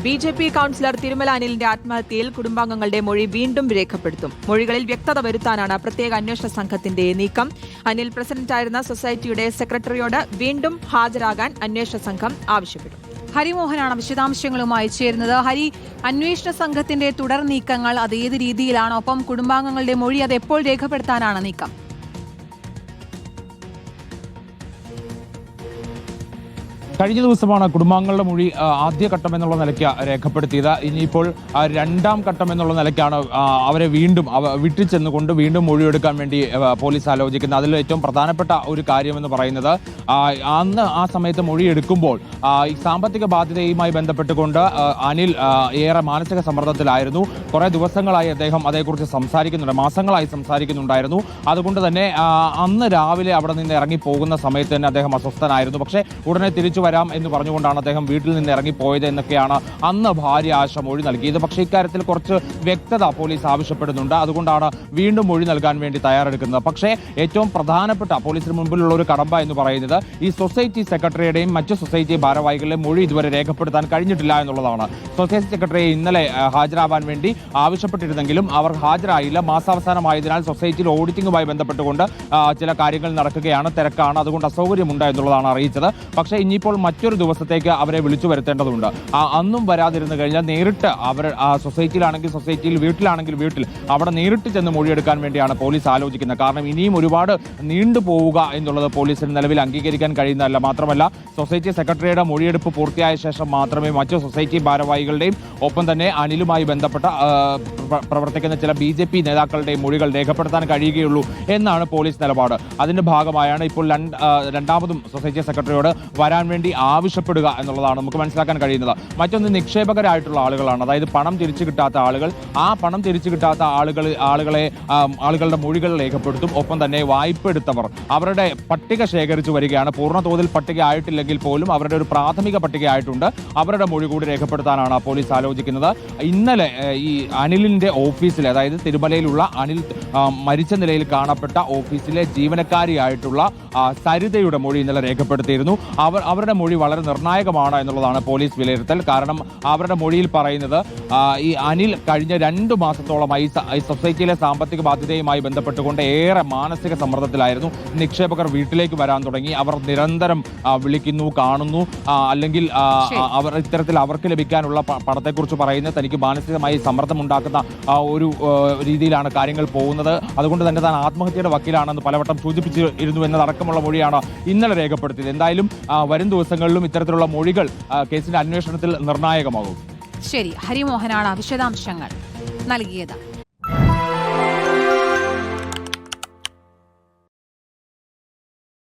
BJP councillor Thirumala അനിലിന്റെ ആത്മഹത്യയിൽ കുടുംബാംഗങ്ങളുടെ മൊഴി വീണ്ടും രേഖപ്പെടുത്തും. മൊഴികളിൽ വ്യക്തത വരുത്താനാണ് പ്രത്യേക അന്വേഷണ സംഘത്തിന്റെ നീക്കം. അനിൽ പ്രസിഡന്റായിരുന്ന സൊസൈറ്റിയുടെ സെക്രട്ടറിയോട് വീണ്ടും ഹാജരാകാൻ അന്വേഷണ സംഘം ആവശ്യപ്പെട്ടു. ഹരിമോഹനാണ് വിശദാംശങ്ങളുമായി ചേരുന്നത്. ഹരി, അന്വേഷണ സംഘത്തിന്റെ തുടർ നീക്കങ്ങൾ അത് ഏത് രീതിയിലാണ്? ഒപ്പം കുടുംബാംഗങ്ങളുടെ മൊഴി അത് എപ്പോൾ രേഖപ്പെടുത്താനാണ് നീക്കം? കഴിഞ്ഞ ദിവസമാണ് കുടുംബാംഗങ്ങളുടെ മൊഴി ആദ്യഘട്ടം എന്നുള്ള നിലയ്ക്ക് രേഖപ്പെടുത്തിയത്. ഇനിയിപ്പോൾ രണ്ടാം ഘട്ടം എന്നുള്ള നിലയ്ക്കാണ് അവരെ വീണ്ടും വിട്ടിച്ചെന്നുകൊണ്ട് വീണ്ടും മൊഴിയെടുക്കാൻ വേണ്ടി പോലീസ് ആലോചിക്കുന്നത്. അതിൽ ഏറ്റവും പ്രധാനപ്പെട്ട ഒരു കാര്യമെന്ന് പറയുന്നത് അന്ന് ആ സമയത്ത് മൊഴിയെടുക്കുമ്പോൾ ഈ സാമ്പത്തിക ബാധ്യതയുമായി ബന്ധപ്പെട്ടുകൊണ്ട് അനിൽ ഏറെ മാനസിക സമ്മർദ്ദത്തിലായിരുന്നു. കുറേ ദിവസങ്ങളായി അദ്ദേഹം അതേക്കുറിച്ച് സംസാരിക്കുന്നുണ്ട്, മാസങ്ങളായി സംസാരിക്കുന്നുണ്ടായിരുന്നു. അതുകൊണ്ട് തന്നെ അന്ന് രാവിലെ അവിടെ നിന്ന് ഇറങ്ങി പോകുന്ന സമയത്ത് തന്നെ അദ്ദേഹം അസ്വസ്ഥനായിരുന്നു. പക്ഷേ ഉടനെ തിരിച്ചു വരാം എന്ന് പറഞ്ഞുകൊണ്ടാണ് അദ്ദേഹം വീട്ടിൽ നിന്ന് ഇറങ്ങിപ്പോയത് എന്നൊക്കെയാണ് അന്ന് ഭാര്യ ആശ മൊഴി നൽകിയത്. പക്ഷേ ഇക്കാര്യത്തിൽ കുറച്ച് വ്യക്തത പോലീസ് ആവശ്യപ്പെടുന്നുണ്ട്. അതുകൊണ്ടാണ് വീണ്ടും മൊഴി നൽകാൻ വേണ്ടി തയ്യാറെടുക്കുന്നത്. പക്ഷേ ഏറ്റവും പ്രധാനപ്പെട്ട പോലീസിന് മുൻപിലുള്ള ഒരു കടമ്പ എന്ന് പറയുന്നത് ഈ സൊസൈറ്റി സെക്രട്ടറിയുടെയും മറ്റ് സൊസൈറ്റി ഭാരവാഹികളുടെയും മൊഴി ഇതുവരെ രേഖപ്പെടുത്താൻ കഴിഞ്ഞിട്ടില്ല എന്നുള്ളതാണ്. സൊസൈറ്റി സെക്രട്ടറിയെ ഇന്നലെ ഹാജരാവാൻ വേണ്ടി ആവശ്യപ്പെട്ടിരുന്നെങ്കിലും അവർ ഹാജരായില്ല. മാസാവസാനമായതിനാൽ സൊസൈറ്റിയിൽ ഓഡിറ്റിംഗുമായി ബന്ധപ്പെട്ടുകൊണ്ട് ചില കാര്യങ്ങൾ നടക്കുകയാണ്, തിരക്കാണ്, അതുകൊണ്ട് അസൗകര്യമുണ്ട് എന്നുള്ളതാണ് അറിയിച്ചത്. പക്ഷേ ഇനിയിപ്പോൾ മറ്റൊരു ദിവസത്തേക്ക് അവരെ വിളിച്ചു വരുത്തേണ്ടതുണ്ട്. അന്നും വരാതിരുന്നു കഴിഞ്ഞാൽ നേരിട്ട് അവർ സൊസൈറ്റിയിലാണെങ്കിൽ സൊസൈറ്റിയിൽ, വീട്ടിലാണെങ്കിൽ വീട്ടിൽ അവിടെ നേരിട്ട് ചെന്ന് മൊഴിയെടുക്കാൻ വേണ്ടിയാണ് പോലീസ് ആലോചിക്കുന്നത്. കാരണം ഇനിയും ഒരുപാട് നീണ്ടു പോവുക എന്നുള്ളത് പോലീസിന് നിലവിൽ അംഗീകരിക്കാൻ കഴിയുന്നതല്ല. മാത്രമല്ല സൊസൈറ്റി സെക്രട്ടറിയുടെ മൊഴിയെടുപ്പ് പൂർത്തിയായ ശേഷം മാത്രമേ മറ്റു സൊസൈറ്റി ഭാരവാഹികളുടെയും ഒപ്പം തന്നെ അനിലുമായി ബന്ധപ്പെട്ട പ്രവർത്തിക്കുന്ന ചില ബി.ജെ.പി നേതാക്കളുടെയും മൊഴികൾ രേഖപ്പെടുത്താൻ കഴിയുകയുള്ളൂ എന്നാണ് പോലീസ് നിലപാട്. അതിന്റെ ഭാഗമായാണ് ഇപ്പോൾ രണ്ടാമതും സൊസൈറ്റി സെക്രട്ടറിയോട് വരാൻ വേണ്ടി ആവശ്യപ്പെടുക എന്നുള്ളതാണ് നമുക്ക് മനസ്സിലാക്കാൻ കഴിയുന്നത്. മറ്റൊന്ന് നിക്ഷേപകരായിട്ടുള്ള ആളുകളാണ്, അതായത് പണം തിരിച്ചു കിട്ടാത്ത ആളുകൾ. ആ പണം തിരിച്ചു കിട്ടാത്ത ആളുകളുടെ മൊഴികൾ രേഖപ്പെടുത്തും. ഒപ്പം തന്നെ വായ്പ എടുത്തവർ അവരുടെ പട്ടിക ശേഖരിച്ചു വരികയാണ്. പൂർണ്ണ തോതിൽ പട്ടിക ആയിട്ടില്ലെങ്കിൽ പോലും അവരുടെ ഒരു പ്രാഥമിക പട്ടിക ആയിട്ടുണ്ട്. അവരുടെ മൊഴി കൂടി രേഖപ്പെടുത്താനാണ് പോലീസ് ആലോചിക്കുന്നത്. ഇന്നലെ ഈ അനിലിന്റെ ഓഫീസിൽ, അതായത് തിരുമലയിലുള്ള അനിൽ മരിച്ച നിലയിൽ കാണപ്പെട്ട ഓഫീസിലെ ജീവനക്കാരിയായിട്ടുള്ള സരിതയുടെ മൊഴി ഇന്നലെ രേഖപ്പെടുത്തിയിരുന്നു. അവരുടെ മൊഴി വളരെ നിർണായകമാണ് എന്നുള്ളതാണ് പോലീസ് വിലയിരുത്തൽ. കാരണം അവരുടെ മൊഴിയിൽ പറയുന്നത് ഈ അനിൽ കഴിഞ്ഞ 2 മാസത്തോളമായി ഈ സൊസൈറ്റിയിലെ സാമ്പത്തിക ബാധ്യതയുമായി ബന്ധപ്പെട്ടുകൊണ്ട് ഏറെ മാനസിക സമ്മർദ്ദത്തിലായിരുന്നു. നിക്ഷേപകർ വീട്ടിലേക്ക് വരാൻ തുടങ്ങി. അവർ നിരന്തരം വിളിക്കുന്നു, കാണുന്നു, അല്ലെങ്കിൽ അവർ ഇത്തരത്തിൽ അവർക്ക് ലഭിക്കാനുള്ള പണത്തെക്കുറിച്ച് പറയുന്നത് തനിക്ക് മാനസികമായി സമ്മർദ്ദമുണ്ടാക്കുന്ന ഒരു രീതിയിലാണ് കാര്യങ്ങൾ പോകുന്നത്. അതുകൊണ്ട് തന്നെ താൻ ആത്മഹത്യയുടെ വക്കീലാണെന്ന് പലവട്ടം സൂചിപ്പിച്ചിരുന്നു എന്നതടക്കമുള്ള മൊഴിയാണ് ഇന്നലെ രേഖപ്പെടുത്തിയത്. എന്തായാലും വരും ദിവസങ്ങളിലും ഇത്തരത്തിലുള്ള മൊഴികൾ കേസിന്റെ അന്വേഷണത്തിൽ നിർണായകമാകും. ശരി, ഹരിമോഹനാണ് വിശദാംശങ്ങൾ നൽകിയത്.